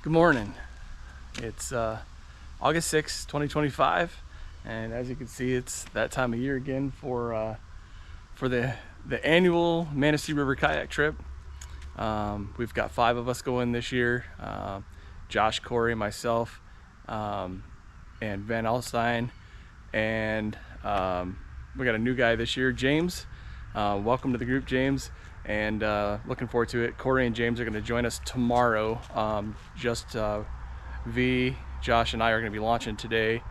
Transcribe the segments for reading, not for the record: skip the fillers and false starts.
Good morning. It's August 6th, 2025, and as you can see, it's that time of year again for the annual Manistee River kayak trip. We've got 5 of us going this year: Josh, Corey, myself, and Van Alstein, and we got a new guy this year, James. Welcome to the group, James. And looking forward to it. Corey and James are going to join us tomorrow. Josh, and I are going to be launching today.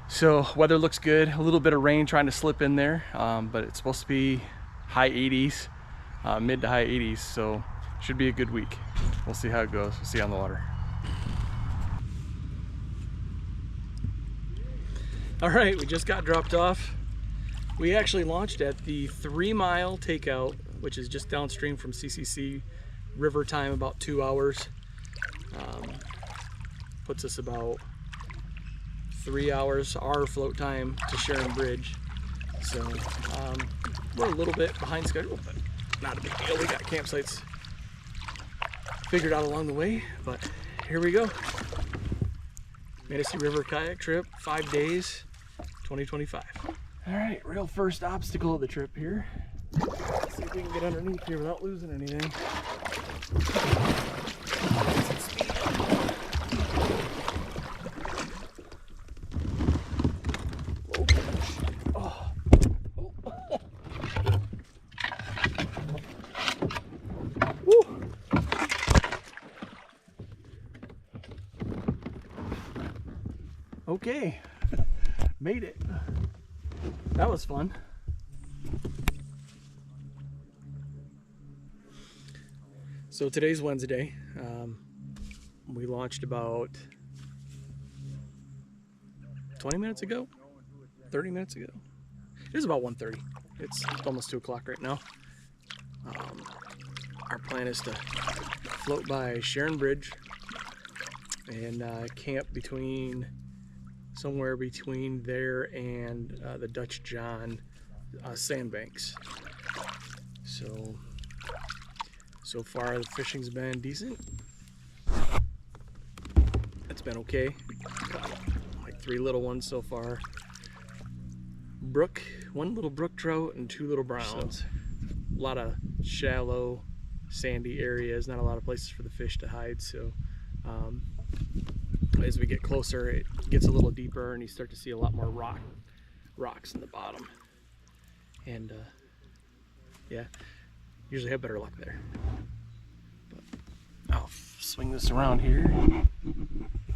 So weather looks good. A little bit of rain trying to slip in there, but it's supposed to be high 80s, mid to high 80s. So should be a good week. We'll see how it goes. We'll see you on the water. All right, we just got dropped off. We actually launched at the 3-mile takeout, which is just downstream from CCC. River time about 2 hours. Puts us about 3 hours our float time to Sharon Bridge. So we're a little bit behind schedule, but not a big deal. We got campsites figured out along the way, but here we go. Manistee River kayak trip, 5 days, 2025. All right, real first obstacle of the trip here. Let's see if we can get underneath here without losing anything. Okay, made it. That was fun. So today's Wednesday. We launched about 20 minutes ago, 30 minutes ago. It was about 1:30. It's almost 2 o'clock right now. Our plan is to float by Sharon Bridge and camp somewhere between there and the Dutch John sandbanks. So far the fishing's been decent. It's been okay. Like 3 little ones so far. One little brook trout and 2 little browns. A lot of shallow, sandy areas, not a lot of places for the fish to hide. So as we get closer, it gets a little deeper and you start to see a lot more rocks in the bottom. And yeah, usually have better luck there. But I'll swing this around here,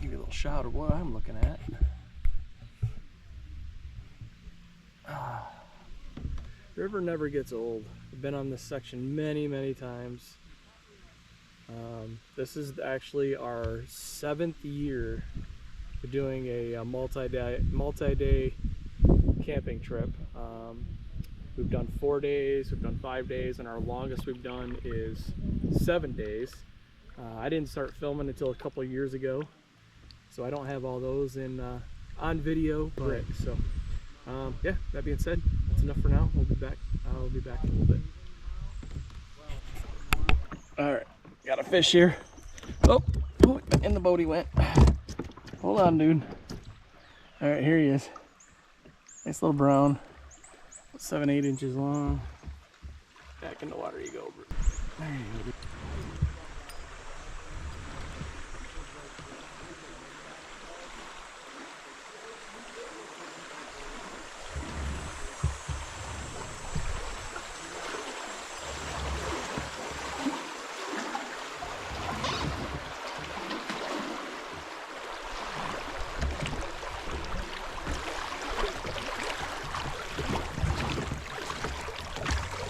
give you a little shot of what I'm looking at. River never gets old. I've been on this section many times. This is actually our 7th year doing a multi-day camping trip. We've done 4 days, we've done 5 days, and our longest we've done is 7 days. I didn't start filming until a couple years ago, so I don't have all those on video. But so yeah, that being said, that's enough for now. We'll be back. I'll be back in a little bit. All right. Got a fish here. Oh, in the boat he went. Hold on, dude. All right, here he is. Nice little brown. 7-8 inches long. Back in the water you go. There you go.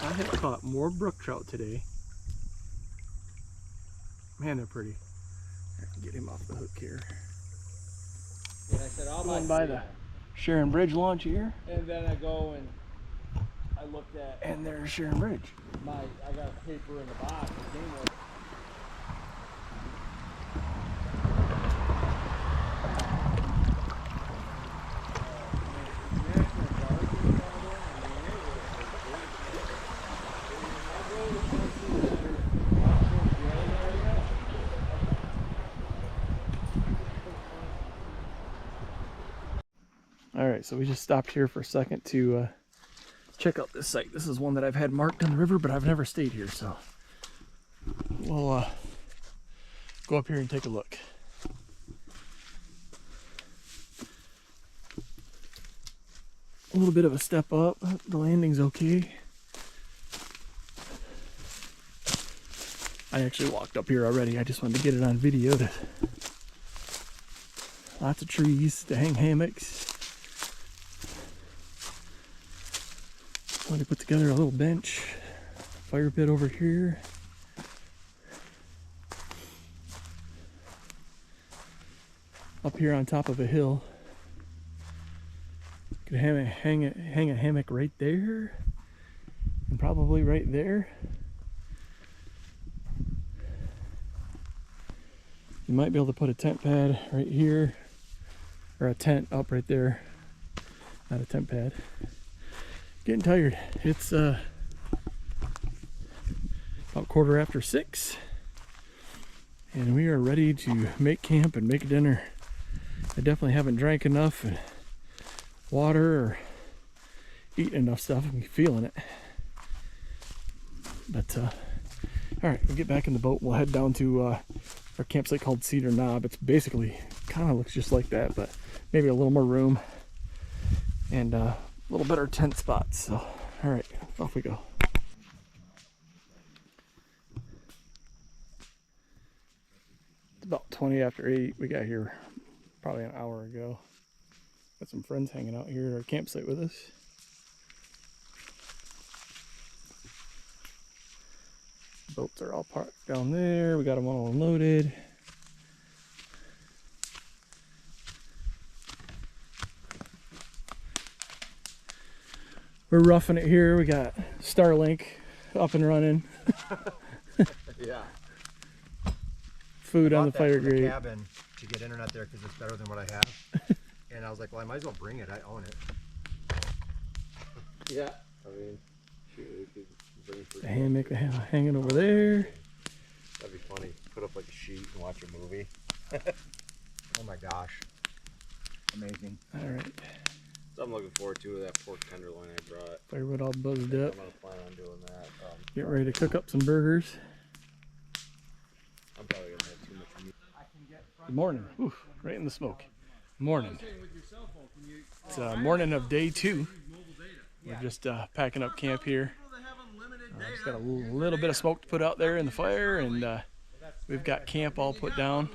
I have caught more brook trout today. Man, they're pretty. I can get him off the hook here. And I said, I'll Going by the Sharon Bridge launch here. And then I go and I looked at. And there's Sharon Bridge. I got a paper in the box. The game was. Alright, so we just stopped here for a second to check out this site. This is one that I've had marked on the river, but I've never stayed here, so we'll go up here and take a look. A little bit of a step up. The landing's okay. I actually walked up here already. I just wanted to get it on video. Lots of trees to hang hammocks. Somebody put together a little bench. Fire pit over here. Up here on top of a hill. Could hang a hammock right there. And probably right there. You might be able to put a tent pad right here. Or a tent up right there. Not a tent pad. Getting tired. It's about 6:15. And we are ready to make camp and make dinner. I definitely haven't drank enough water or eaten enough stuff. I'm feeling it. But alright, we'll get back in the boat. We'll head down to our campsite called Cedar Knob. It's basically kind of looks just like that, but maybe a little more room and a little better tent spots. So alright, off we go. It's about 20 after 8. We got here probably an hour ago. Got some friends hanging out here at our campsite with us. Boats are all parked down there. We got them all unloaded. We're roughing it here. We got Starlink up and running. Yeah. Food on the fire grate. Cabin to get internet there because it's better than what I have. And I was like, well, I might as well bring it. I own it. Yeah. I mean, shoot, we could bring it for The hammock hanging over there. That'd be funny. Put up like a sheet and watch a movie. Oh my gosh. Amazing. All right. So I'm looking forward to that pork tenderloin I brought. Firewood all buzzed I'm up. gonna plan on doing that. Get ready to cook up some burgers. I'm probably gonna have too much meat. Good morning. Ooh, right in the smoke. Morning. It's morning of day 2. We're just packing up camp here. Just got a little bit of smoke to put out there in the fire, and we've got camp all put down.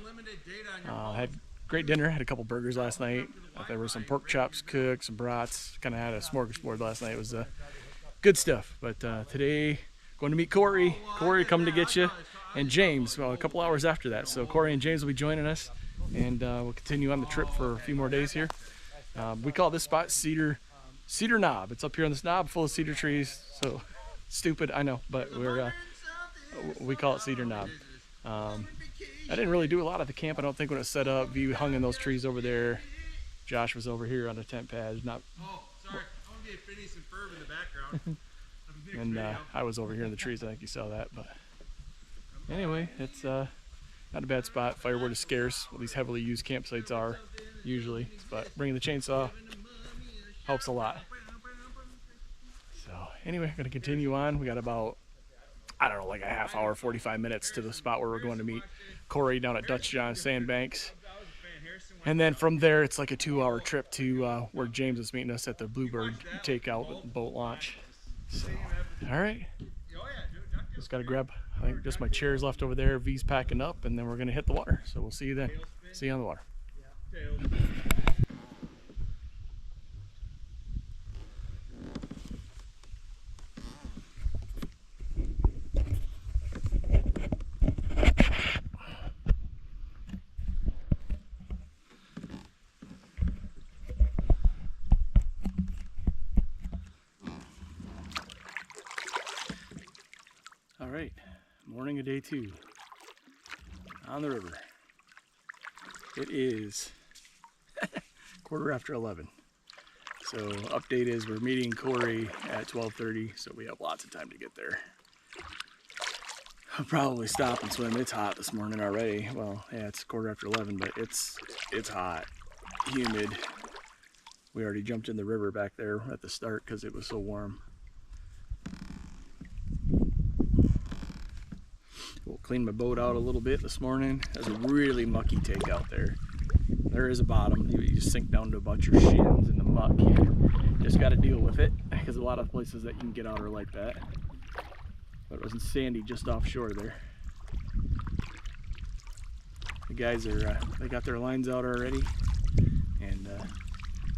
Had great dinner. Had a couple burgers last night. There were some pork chops cooked, some brats. Kind of had a smorgasbord last night. It was good stuff. But today, going to meet Corey. Corey coming to get you, and James. Well, a couple hours after that. So Corey and James will be joining us, and we'll continue on the trip for a few more days here. We call this spot Cedar Knob. It's up here on this knob full of cedar trees. So stupid, I know, but we call it Cedar Knob. I didn't really do a lot of the camp, I don't think, when it was set up. View hung in those trees over there. Josh was over here on the tent pad. Not. Oh, sorry. I want to get Phineas and Ferb in the background. And I was over here in the trees. I think you saw that. But anyway, it's not a bad spot. Firewood is scarce. Well, these heavily used campsites are usually, but bringing the chainsaw helps a lot. So anyway, going to continue on. We got about, I don't know, like a half hour, 45 minutes to the spot where we're going to meet Corey down at Dutch John Sandbanks. And then from there, it's like a 2-hour trip to where James is meeting us at the Bluebird takeout boat launch. So, all right. Just got to grab, I think, just my chairs left over there. V's packing up, and then we're going to hit the water. So we'll see you then. See you on the water. All right, morning of day 2 on the river. It is 11:15. So update is we're meeting Corey at 12:30, so we have lots of time to get there. I'll probably stop and swim. It's hot this morning already. Well, yeah, it's 11:15, but it's hot, humid, we already jumped in the river back there at the start because it was so warm. We'll clean my boat out a little bit this morning. There's a really mucky take out there. There is a bottom. You just sink down to about your shins in the muck. You just got to deal with it because a lot of places that you can get out are like that. But it wasn't sandy just offshore there. The guys are, they got their lines out already, and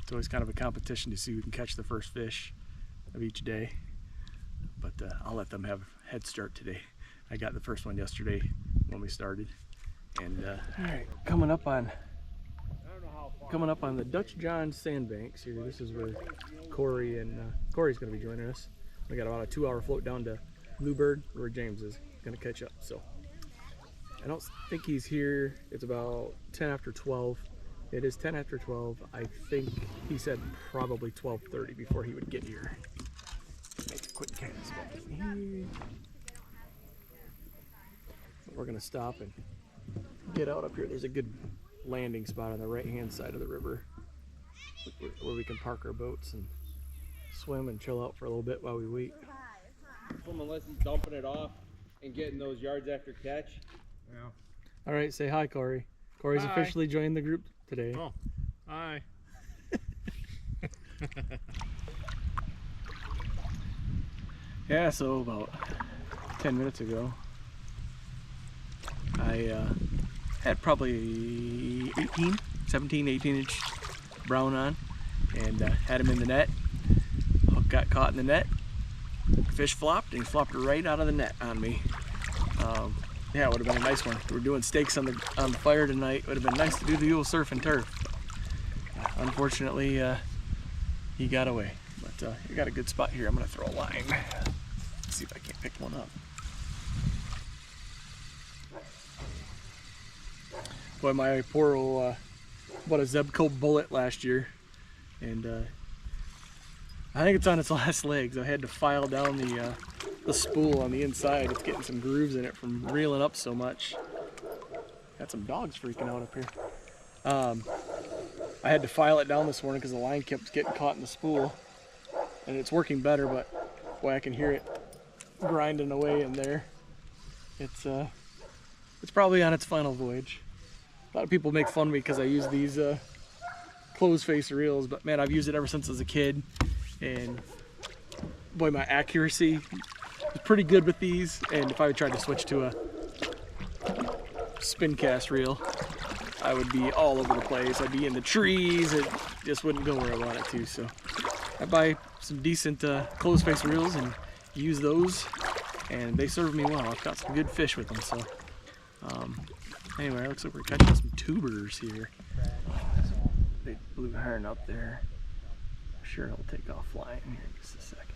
it's always kind of a competition to see who can catch the first fish of each day. But I'll let them have a head start today. I got the first one yesterday when we started. And all right, coming up on the Dutch John sandbanks here. This is where Corey and Corey's going to be joining us. We got about a 2-hour float down to Bluebird, where James is going to catch up. So I don't think he's here. It's about 10 after 12. It is 10 after 12. I think he said probably 12:30 before he would get here. Make a quick cast back in here. We're going to stop and get out up here. There's a good landing spot on the right hand side of the river where we can park our boats and swim and chill out for a little bit while we wait. Unless he's dumping it off and getting those yards after catch. Yeah. All right, say hi, Corey. Corey's Hi. officially joined the group today. Oh, hi. Yeah, so about 10 minutes ago, I had probably 17, 18 inch brown on, and had him in the net. Hook got caught in the net. Fish flopped, and he flopped right out of the net on me. Yeah, it would have been a nice one. We're doing steaks on the fire tonight. It would have been nice to do the old surf and turf. Unfortunately, he got away. But you got a good spot here. I'm gonna throw a line. Let's see if I can't pick one up. Boy, my poor old bought a Zebco Bullet last year, and I think it's on its last legs. I had to file down the spool on the inside. It's getting some grooves in it from reeling up so much. Got some dogs freaking out up here. I had to file it down this morning because the line kept getting caught in the spool, and it's working better, but boy, I can hear it grinding away in there. It's probably on its final voyage. A lot of people make fun of me because I use these closed face reels, but man, I've used it ever since I was a kid, and boy, my accuracy is pretty good with these. And if I tried to switch to a spin cast reel, I would be all over the place. I'd be in the trees. It just wouldn't go where I want it to. So I buy some decent closed face reels and use those, and they serve me well. I've got some good fish with them. So anyway, it looks like we're catching some tubers here. Big blue heron up there. I'm sure he'll take off flying here in just a second.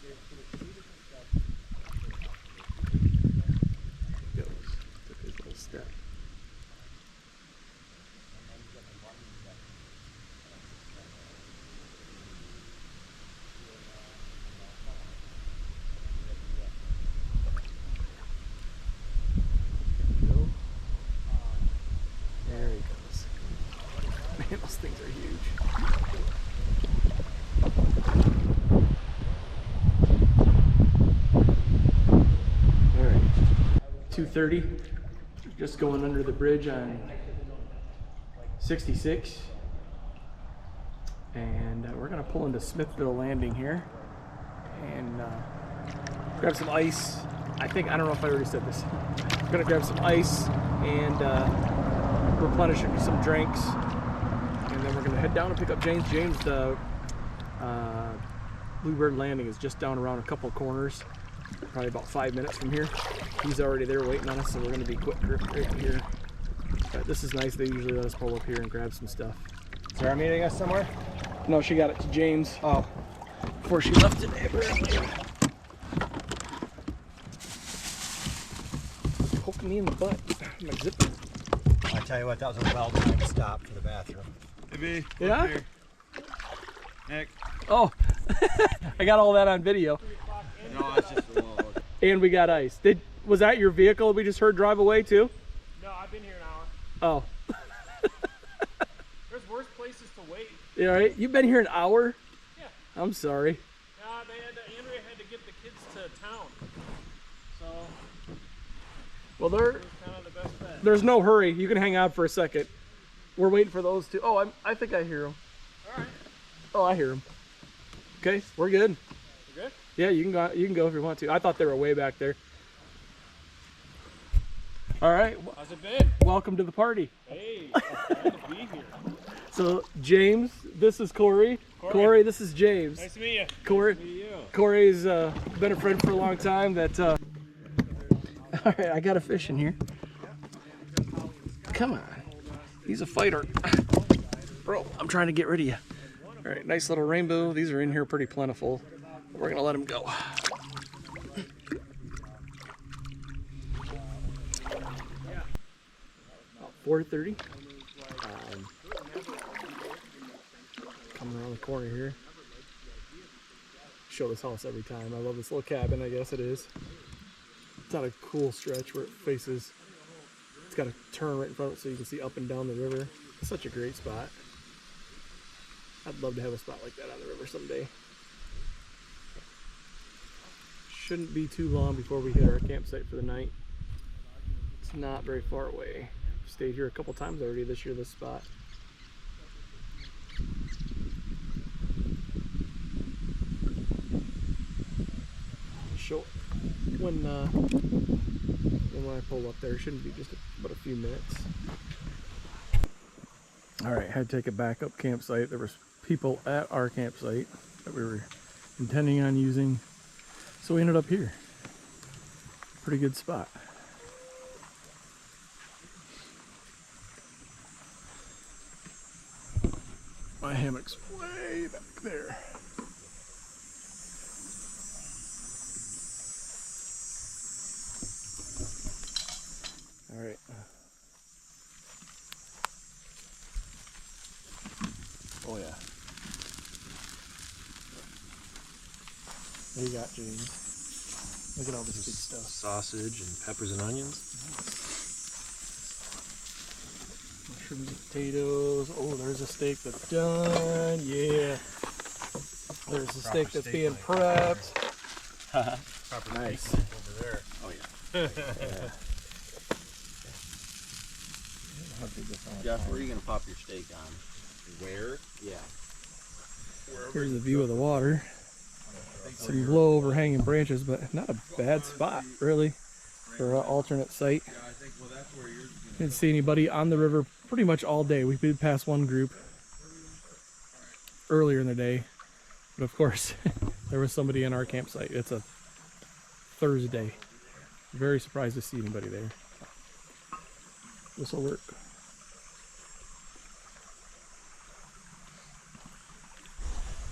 There he goes. Took his little step. There he goes. Man, those things are huge. All right, 2:30. Just going under the bridge on 66, and we're gonna pull into Smithville Landing here and grab some ice. I don't know if I already said this. We're gonna grab some ice and replenish some drinks, and then we're gonna head down and pick up James. The Bluebird Landing is just down around a couple of corners, probably about 5 minutes from here. He's already there waiting on us, so we're gonna be quick right here. But this is nice. They usually let us pull up here and grab some stuff. Sarah meeting us somewhere? No, she got it to James. Oh, Before she left today, apparently. Poking me in the butt. My zipper. I tell you what, that was a well-timed stop for the bathroom. Hey, B. Yeah? Here. Nick. Oh, I got all that on video. No, it's just And we got ice. Was that your vehicle we just heard drive away too? No, I've been here an Oh. There's worse places to wait. You all right? You've been here an hour? Yeah. I'm sorry. Andrea had to get the kids to town. So Well, it was kind of the best bet. there's no hurry. You can hang on for a second. We're waiting for those two. Oh, I think I hear them. All right. Oh, I hear them. Okay, we're good. We're good? Yeah, you can go. You can go if you want to. I thought they were way back there. All right. How's it been? Welcome to the party. Hey, I'm glad to be here. So James, this is Corey. Corey, this is James. Nice to meet you. Corey, Nice to meet you. Corey's been a friend for a long time. That. All right, I got a fish in here. Come on, he's a fighter. Bro, I'm trying to get rid of you. All right, nice little rainbow. These are in here pretty plentiful. We're gonna let him go. About 4:30. Coming around the corner here. Show this house every time. I love this little cabin, I guess it is. It's on a cool stretch where it faces. It's got a turn right in front of it so you can see up and down the river. It's such a great spot. I'd love to have a spot like that on the river someday. Shouldn't be too long before we hit our campsite for the night. It's not very far away. Stayed here a couple times already this year, this spot. Show when I pull up there, it shouldn't be just but a few minutes. All right, had to take a backup campsite. There was people at our campsite that we were intending on using, so we ended up here. Pretty good spot. My hammock's way back there. All right. Oh yeah. What do you got, James? Look at all this good stuff. Sausage and peppers and onions. Mushrooms and potatoes. Oh, there's a steak that's done. Yeah. There's a steak that's being prepped. Nice. Over there. Oh yeah. Yeah. Jeff, where are you going to pop your steak on? Where? Yeah. Here's the view of the water. Some low overhanging branches, but not a bad spot, really, for an alternate site. Didn't see anybody on the river pretty much all day. We did pass one group earlier in the day, but of course, there was somebody in our campsite. It's a Thursday. Very surprised to see anybody there. This will work.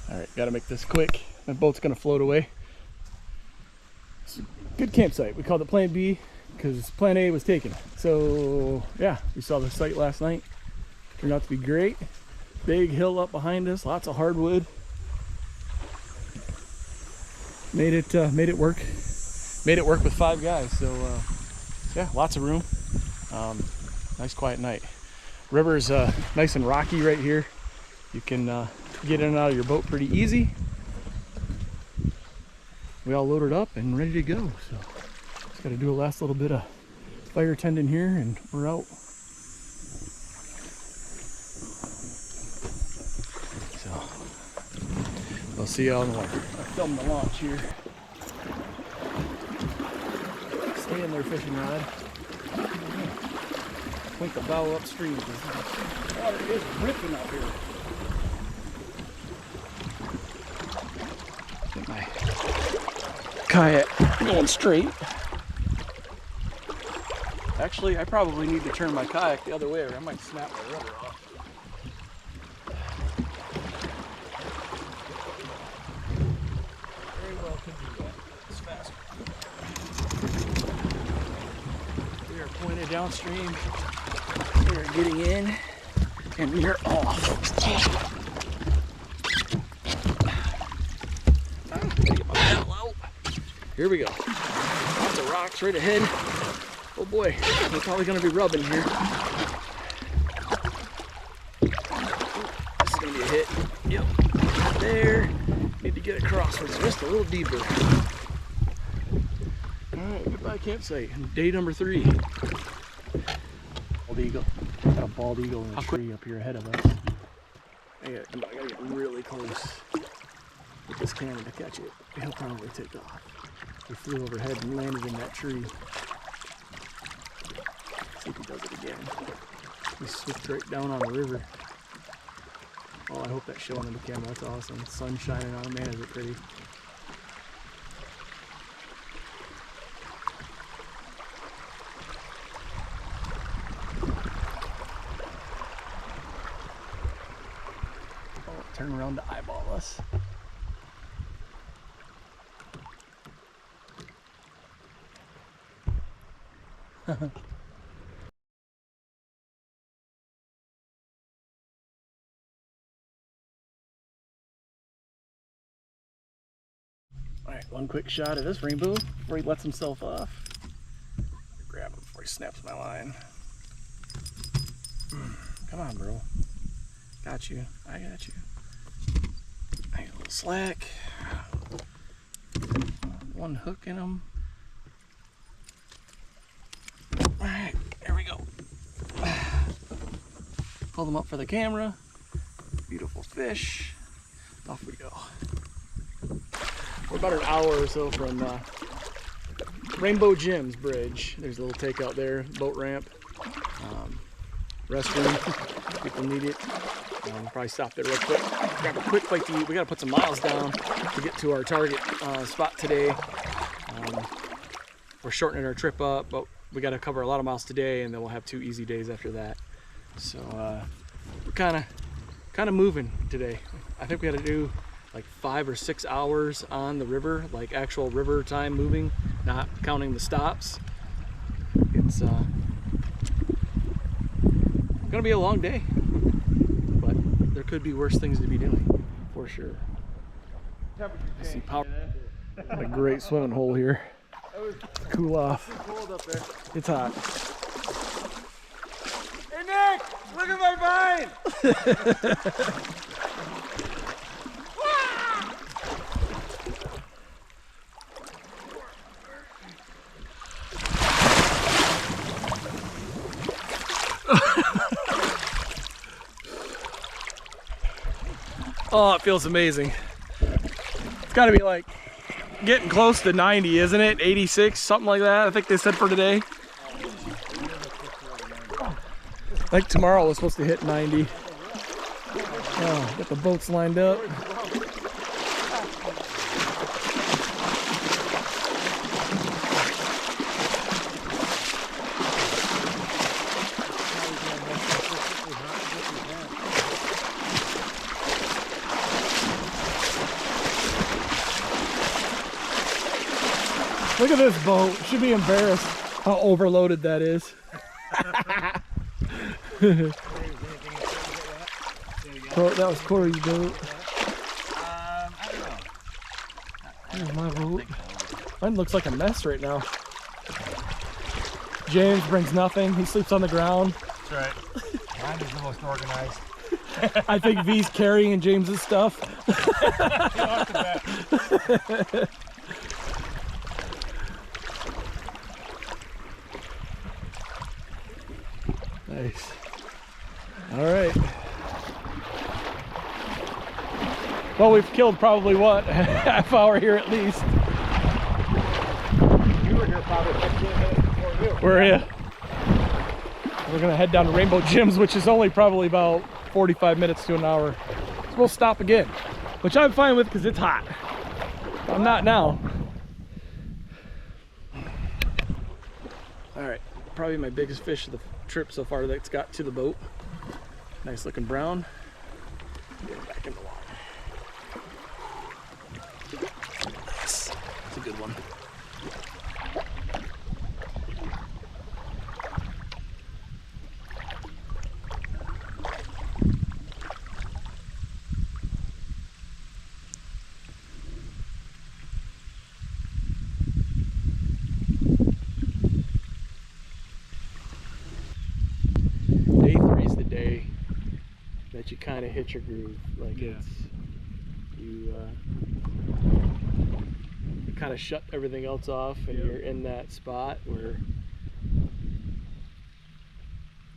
All right, gotta make this quick. My boat's gonna float away. It's a good campsite. We called it Plan B because Plan A was taken. So yeah, we saw the site last night. Turned out to be great. Big hill up behind us, lots of hardwood. Made it work. Made it work with 5 guys. So yeah, lots of room. Nice quiet night. River's nice and rocky right here. You can get in and out of your boat pretty easy. We all loaded up and ready to go. So just got to do a last little bit of fire tending here and we're out. So we'll see y'all in the water. I filmed the launch here. Stay in their fishing rod. Point the bow upstream because the water is ripping up here. Get my kayak going straight. Actually, I probably need to turn my kayak the other way or I might snap my rudder off. Very well could do that. It's faster. We are pointed downstream. We are getting in and we are off. Here we go. Lots of rocks right ahead. Oh boy, we're probably gonna be rubbing here. This one's just a little deeper. Alright, goodbye campsite. Day number 3. Bald eagle. Got a bald eagle in a tree up here ahead of us. I gotta get really close with this camera to catch it. He'll probably take off. He flew overhead and landed in that tree. See if he does it again. He swooped right down on the river. Oh, I hope that's showing on the camera. That's awesome. Sun shining on him. Man, is it pretty. Oh, turn around to eyeball us. Alright, one quick shot of this rainbow before he lets himself off. Grab him before he snaps my line. Come on, bro. Got you. I got you. I got a little slack. One hook in him. Alright, there we go. Pull them up for the camera. Beautiful fish. Off we go. We're about an hour or so from Rainbow Gyms Bridge. There's a little takeout there, boat ramp, restroom. People need it. We'll probably stop there real quick. Grab a quick bite to eat. We got to put some miles down to get to our target spot today. We're shortening our trip up, but we got to cover a lot of miles today, and then we'll have 2 easy days after that. So we're kind of moving today. I think we got to do like 5 or 6 hours on the river, like actual river time moving, not counting the stops. It's gonna be a long day, but there could be worse things to be doing, for sure. I see power. Got a great swimming hole here. Cool off. Cold up there. It's hot. Hey Nick, look at my vine! Oh, it feels amazing. It's got to be like getting close to 90, isn't it? 86, something like that, I think they said for today. Like tomorrow was supposed to hit 90. Oh, got the boats lined up. Look at this boat. Should be embarrassed how overloaded that is. That was Corey's boat. I don't know. There's my boat. Mine looks like a mess right now. James brings nothing. He sleeps on the ground. That's right. Mine is the most organized. I think V's carrying James's stuff. Nice. All right. Well, we've killed probably what, a half hour here at least. You were here probably 15 minutes before you. We're here. We're gonna head down to Rainbow Gyms, which is only probably about 45 minutes to an hour. So we'll stop again, which I'm fine with because it's hot. I'm not now. All right, probably my biggest fish of the trip so far that's got to the boat. Nice looking brown. Get it back in the water. Nice. That's a good one. Day 3 is the day that you kind of hit your groove. Like it's you kind of shut everything else off, and you're in that spot where.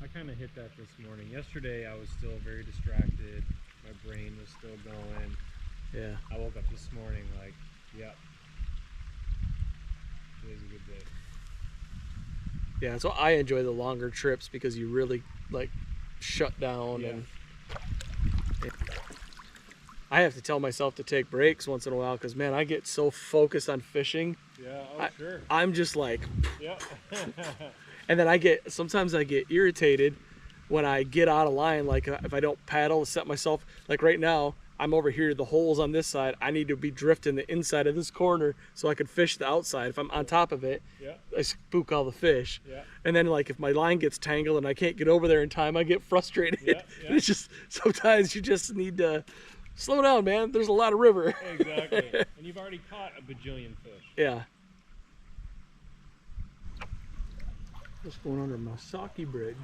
I kind of hit that this morning. Yesterday I was still very distracted. My brain was still going. Yeah. I woke up this morning like, yep. Today's a good day. Yeah, so I enjoy the longer trips because you really like shut down, and I have to tell myself to take breaks once in a while because, man, I get so focused on fishing. Yeah, sure. I'm just like, Yeah. and then sometimes I get irritated when I get out of line, like if I don't paddle to set myself, like right now, I'm over here, the hole's on this side, I need to be drifting the inside of this corner so I can fish the outside. If I'm on top of it, I spook all the fish. Yeah. And then like if my line gets tangled and I can't get over there in time, I get frustrated. Yeah. It's just, sometimes you just need to slow down, man. There's a lot of river. Exactly. And you've already caught a bajillion fish. Yeah. Just going under Masaki Bridge.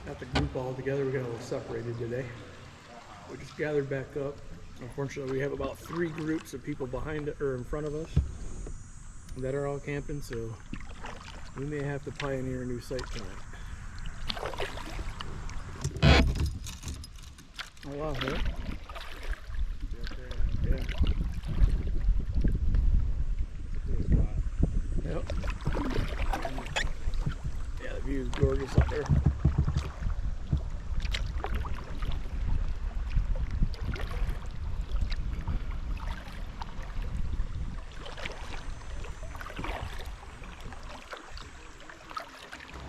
Got the group all together. We got a little separated today. We just gathered back up. Unfortunately, we have about 3 groups of people behind or in front of us that are all camping, so we may have to pioneer a new site tonight. Oh wow, yeah. Yeah. Yep. Yeah, the view is gorgeous up there.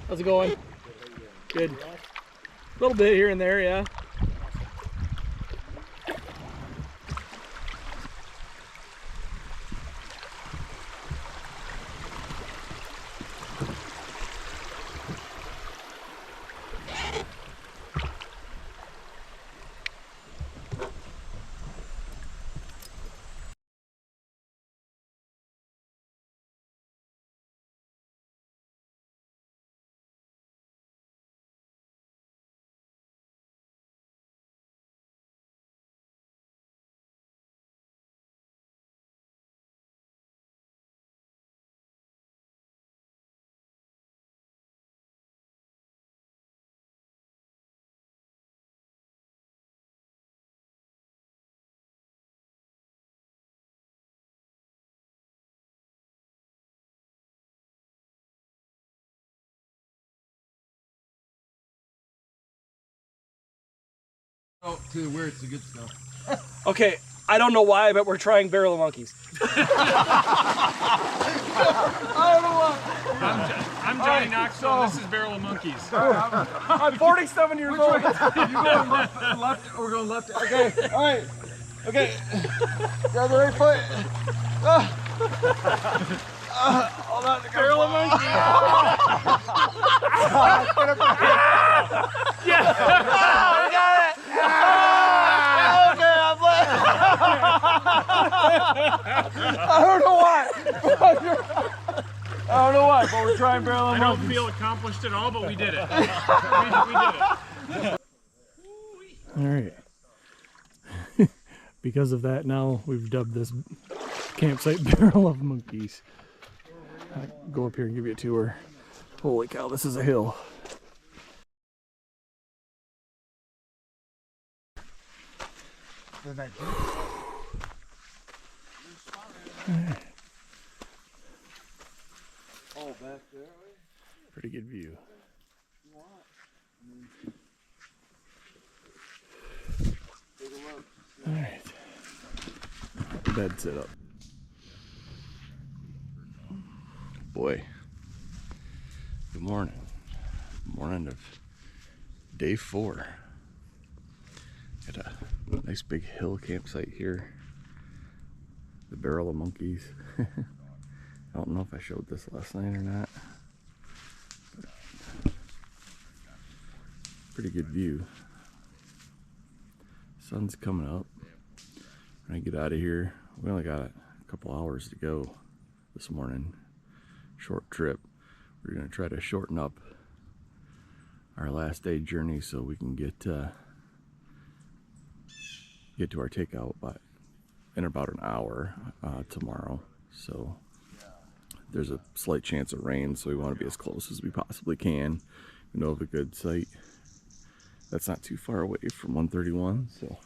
How's it going? Good. A little bit here and there, yeah. Oh, to where it's the good stuff. Okay, I don't know why, but we're trying barrel of monkeys. I don't know why. I'm Johnny Knoxville. This is Barrel of Monkeys. I'm 47 years old. You going left? We're going left. Okay. All right. Okay. Grab the right foot. Hold on. Barrel of monkeys. Yeah. I got it. Okay, I'm left. I don't know why. I don't know why, but we're trying barrel of I monkeys. don't feel accomplished at all, but we did it. we did it. All right. Because of that, now we've dubbed this campsite Barrel of Monkeys. I'll go up here and give you a tour. Holy cow, this is a hill. Oh, back there. Pretty good view. All right. Bed set up. Boy. Good morning. Morning of day 4. Got a nice big hill campsite here. The Barrel of Monkeys. I don't know if I showed this last night or not. Pretty good view. Sun's coming up. When I get out of here, we only got a couple hours to go this morning. Short trip. We're gonna try to shorten up our last day journey so we can get to our takeout in about an hour tomorrow. So there's a slight chance of rain, so we want to be as close as we possibly can. We know of a good site that's not too far away from 131, so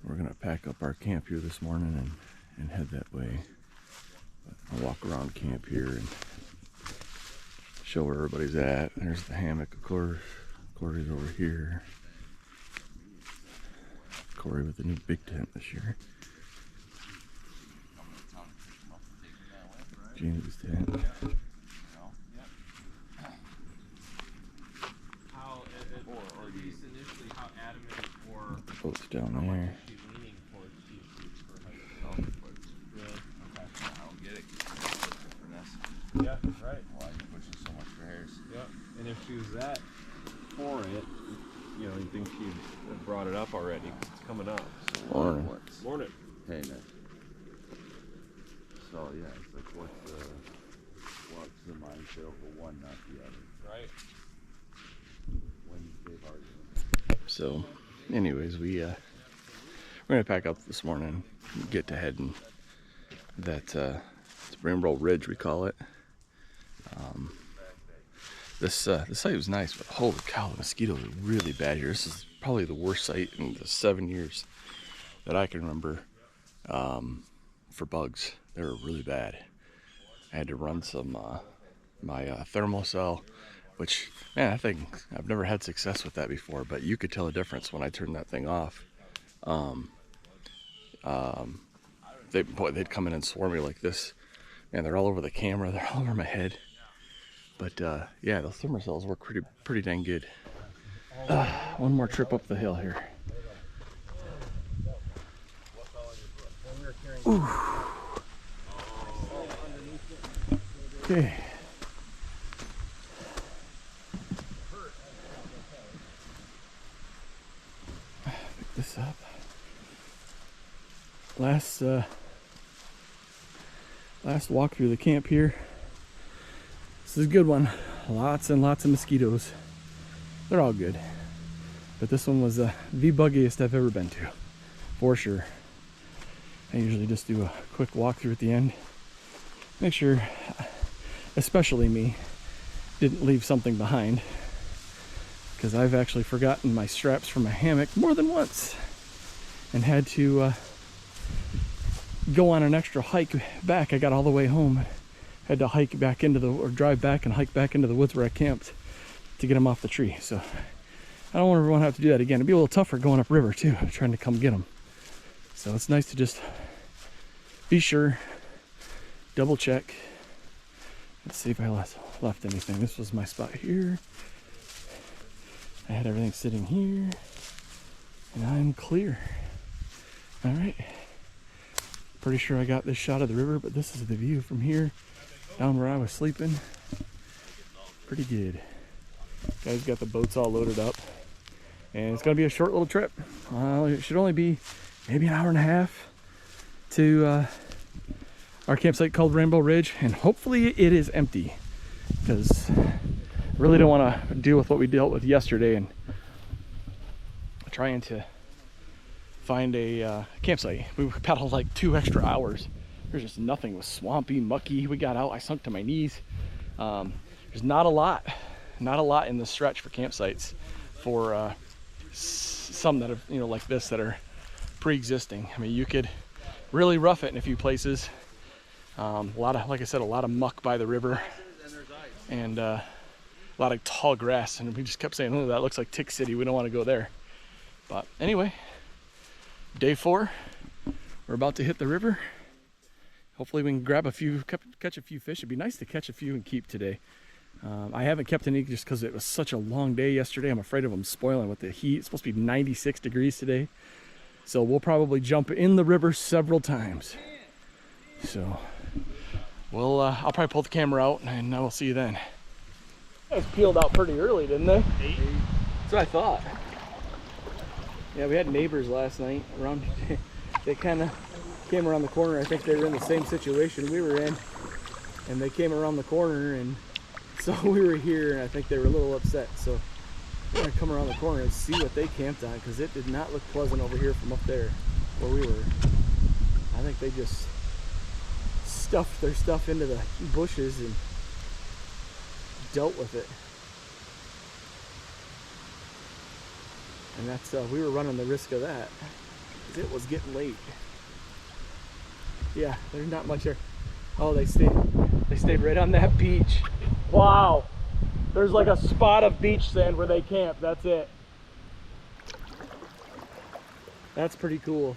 we're gonna pack up our camp here this morning and head that way. I'll walk around camp here and show where everybody's at. There's the hammock, of course. Corey's over here. Corey with the new big tent this year. James' tent. How, at least initially, how adamant or Boats down how much there. is she leaning towards cheap foods for hiking? Really? I don't get it. Finesse. Yeah, right. Why are you pushing so much for hairs? Yeah, and if she was that for it, you know, you think she'd have brought it up already 'cause it's coming up. So. Morning. Morning. Hey, Nick. So yeah, it's like what's the mindset of the one, not the other. Right. Wednesday argument. So, anyways, we're gonna pack up this morning, get to heading that it's Rainbow Ridge we call it. This site was nice, but holy cow, the mosquitoes are really bad here. This is probably the worst site in the 7 years that I can remember for bugs. They were really bad. I had to run some my thermocell, which, man, I think I've never had success with that before, but you could tell a difference when I turned that thing off. They'd come in and swarm me like this, and they're all over the camera, they're all over my head. But yeah, those thermocells work pretty dang good. One more trip up the hill here. Ooh. Okay. Pick this up. Last walk through the camp here. This is a good one. Lots and lots of mosquitoes. They're all good. But this one was the buggiest I've ever been to, for sure. I usually just do a quick walkthrough at the end. Make sure, especially me, didn't leave something behind. Because I've actually forgotten my straps for my hammock more than once. And had to go on an extra hike back. I got all the way home. Had to hike back or drive back and hike back into the woods where I camped to get them off the tree. So I don't want everyone to have to do that again. It'd be a little tougher going upriver too, trying to come get them. So it's nice to just be sure, double check. Let's see if I left anything. This was my spot here. I had everything sitting here, and I'm clear. All right. Pretty sure I got this shot of the river, but this is the view from here down where I was sleeping. Pretty good. Guys got the boats all loaded up, and it's gonna be a short little trip. It should only be maybe an hour and a half to our campsite called Rainbow Ridge, and hopefully it is empty, because I really don't want to deal with what we dealt with yesterday and trying to find a campsite. We paddled like 2 extra hours. There's just nothing. It was swampy, mucky. We got out, I sunk to my knees. There's not a lot in the stretch for campsites for some that are, you know, like this, that are pre-existing. I mean, you could really rough it in a few places. Like I said, a lot of muck by the river, and a lot of tall grass, and we just kept saying, oh, that looks like Tick City, we don't want to go there. But anyway, day 4, we're about to hit the river. Hopefully we can catch a few fish. It'd be nice to catch a few and keep today. I haven't kept any just because it was such a long day yesterday. I'm afraid of them spoiling with the heat. It's supposed to be 96 degrees today. So we'll probably jump in the river several times. So I'll probably pull the camera out, and I will see you then. Guys peeled out pretty early, didn't they? 8. That's what I thought. Yeah, we had neighbors last night around. They kind of came around the corner. I think they were in the same situation we were in, and they came around the corner, and so we were here, and I think they were a little upset. So we're gonna come around the corner and see what they camped on, because it did not look pleasant over here from up there where we were. I think they just stuffed their stuff into the bushes and dealt with it. And that's we were running the risk of that because it was getting late. Yeah, there's not much there. Oh, they stayed right on that beach. Wow, there's like a spot of beach sand where they camp. That's it. That's pretty cool.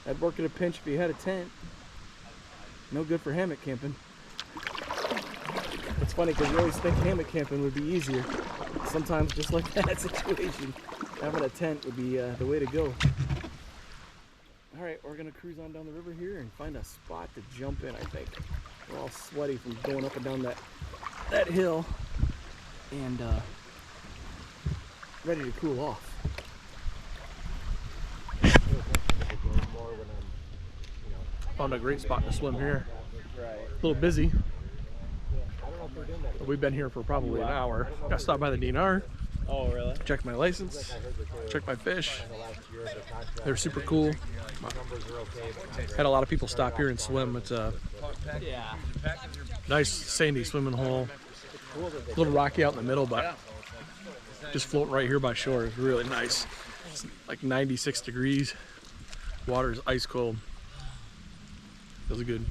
That'd work at a pinch if you had a tent. No good for hammock camping. It's funny because you always think hammock camping would be easier. Sometimes just like that situation, having a tent would be the way to go. All right, we're gonna cruise on down the river here and find a spot to jump in, I think. We're all sweaty from going up and down that hill and ready to cool off. Found a great spot to swim here. A little busy, but we've been here for probably an hour. Got stopped by the DNR. Oh, really? Checked my license. Checked my fish. They're super cool. Had a lot of people stop here and swim. It's a nice sandy swimming hole. A little rocky out in the middle, but just floating right here by shore is really nice. It's like 96 degrees. Water is ice cold. Feels good.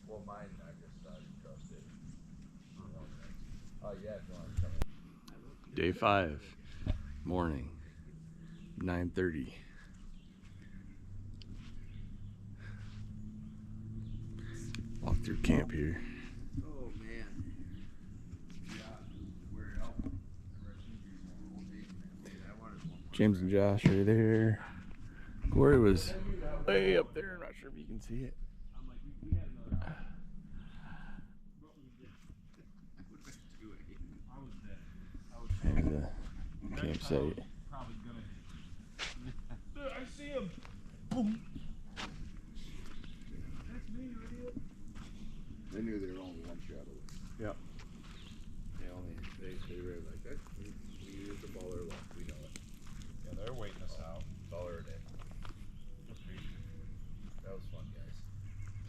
Well, mine, I just trusted. Oh, yeah, Day 5, morning, 9:30. Walk through camp here. Oh, man. James and Josh are there. Corey was way up there. I'm not sure if you can see it. There's the campsite. I see him. They knew they were only one shot away. Yep. They were like, that. We use the baller luck. We know it. Yeah, they're waiting us out. $1 a day. That was fun, guys.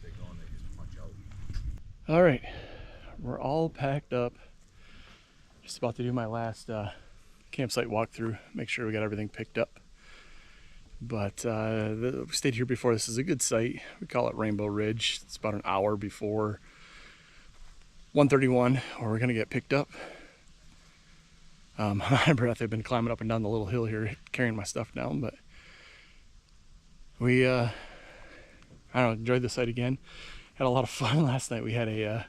They go and they just punch out. All right, we're all packed up. Just about to do my last campsite walkthrough. Make sure we got everything picked up. But we stayed here before. This is a good site. We call it Rainbow Ridge. It's about an hour before 131, where we're gonna get picked up. My breath, I've been climbing up and down the little hill here, carrying my stuff down, but we, I don't know, enjoyed the site again. Had a lot of fun last night. We had a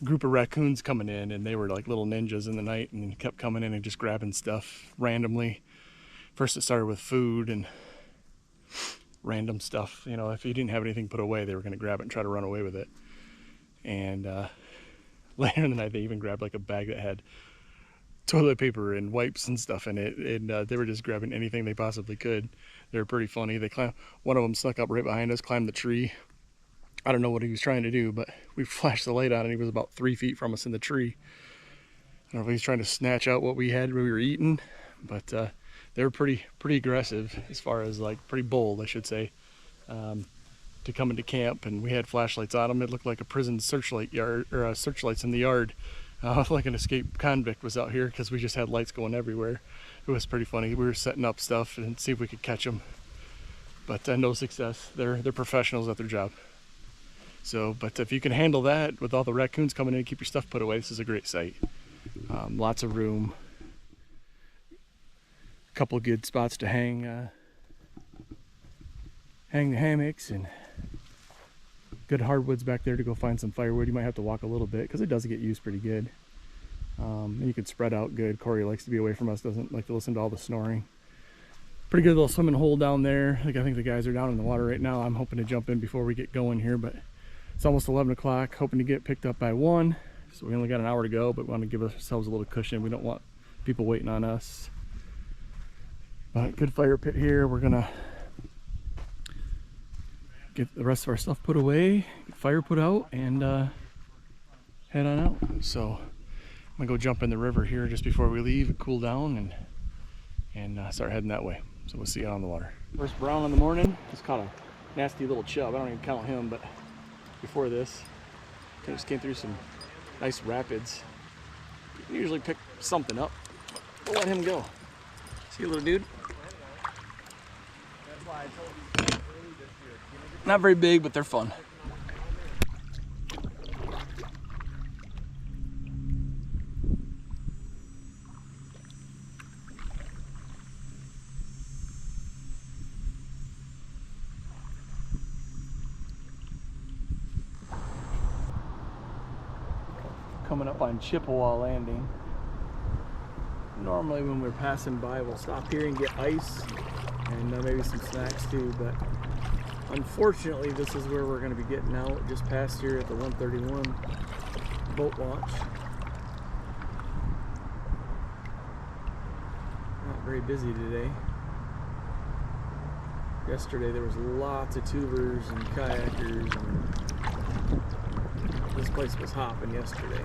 group of raccoons coming in, and they were like little ninjas in the night and kept coming in and just grabbing stuff randomly. First it started with food and random stuff. You know, if you didn't have anything put away, they were going to grab it and try to run away with it. And later in the night, they even grabbed like a bag that had toilet paper and wipes and stuff in it, and they were just grabbing anything they possibly could. They were pretty funny. They climbed. One of them snuck up right behind us, climbed the tree. I don't know what he was trying to do, but we flashed the light on, and he was about 3 feet from us in the tree. I don't know if he was trying to snatch out what we had when we were eating, but they were pretty aggressive, as far as like pretty bold, I should say, to come into camp. And we had flashlights on them. It looked like a prison searchlight yard, or searchlights in the yard. Like an escaped convict was out here, because we just had lights going everywhere. It was pretty funny. We were setting up stuff and see if we could catch them, but no success. They're professionals at their job. So, but if you can handle that with all the raccoons coming in and keep your stuff put away, this is a great site. Lots of room. A couple of good spots to hang the hammocks, and good hardwoods back there to go find some firewood. You might have to walk a little bit because it does get used pretty good. And you can spread out good. Corey likes to be away from us, doesn't like to listen to all the snoring. Pretty good little swimming hole down there. Like, I think the guys are down in the water right now. I'm hoping to jump in before we get going here, but it's almost 11 o'clock. Hoping to get picked up by 1. So we only got an hour to go, but we want to give ourselves a little cushion. We don't want people waiting on us. But good fire pit here. We're gonna get the rest of our stuff put away, get fire put out, and head on out. So I'm gonna go jump in the river here just before we leave, cool down, and start heading that way. So we'll see you on the water. First brown in the morning. Just caught a nasty little chub. I don't even count him, but before this, I just came through some nice rapids. You can usually pick something up. We'll let him go. See you, little dude. Not very big, but they're fun. Coming up on Chippewa Landing. Normally when we're passing by, we'll stop here and get ice and maybe some snacks too, but unfortunately this is where we're going to be getting out, just past here at the 131 boat launch. Not very busy today. Yesterday there was lots of tubers and kayakers, and this place was hopping yesterday.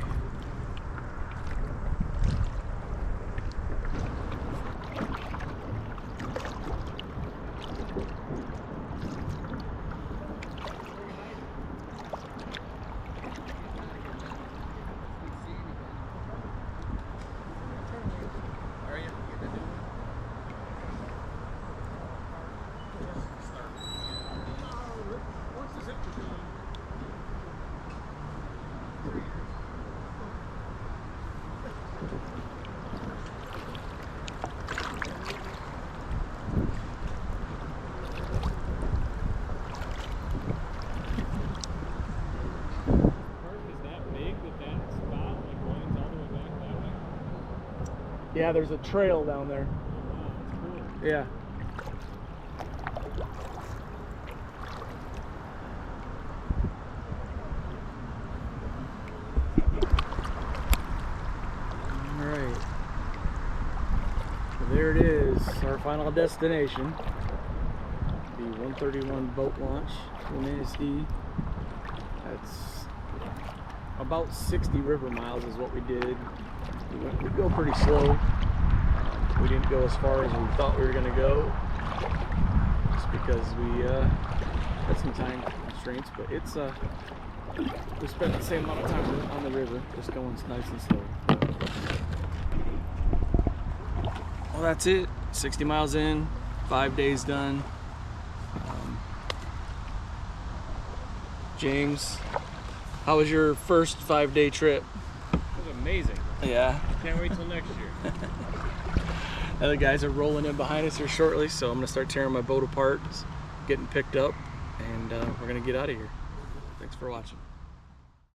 Yeah, there's a trail down there. Wow, that's cool. Yeah. All right. So there it is, our final destination. The 131 boat launch in Manistee. That's about 60 river miles is what we did. We go pretty slow. We didn't go as far as we thought we were going to go, just because we had some time constraints. But it's we spent the same amount of time on the river, just going nice and slow. Well, that's it. 60 miles in, 5 days done. James, how was your first 5-day trip? It was amazing. Yeah. Can't wait till next year. Other guys are rolling in behind us here shortly, so I'm gonna start tearing my boat apart, getting picked up, and we're gonna get out of here. Thanks for watching.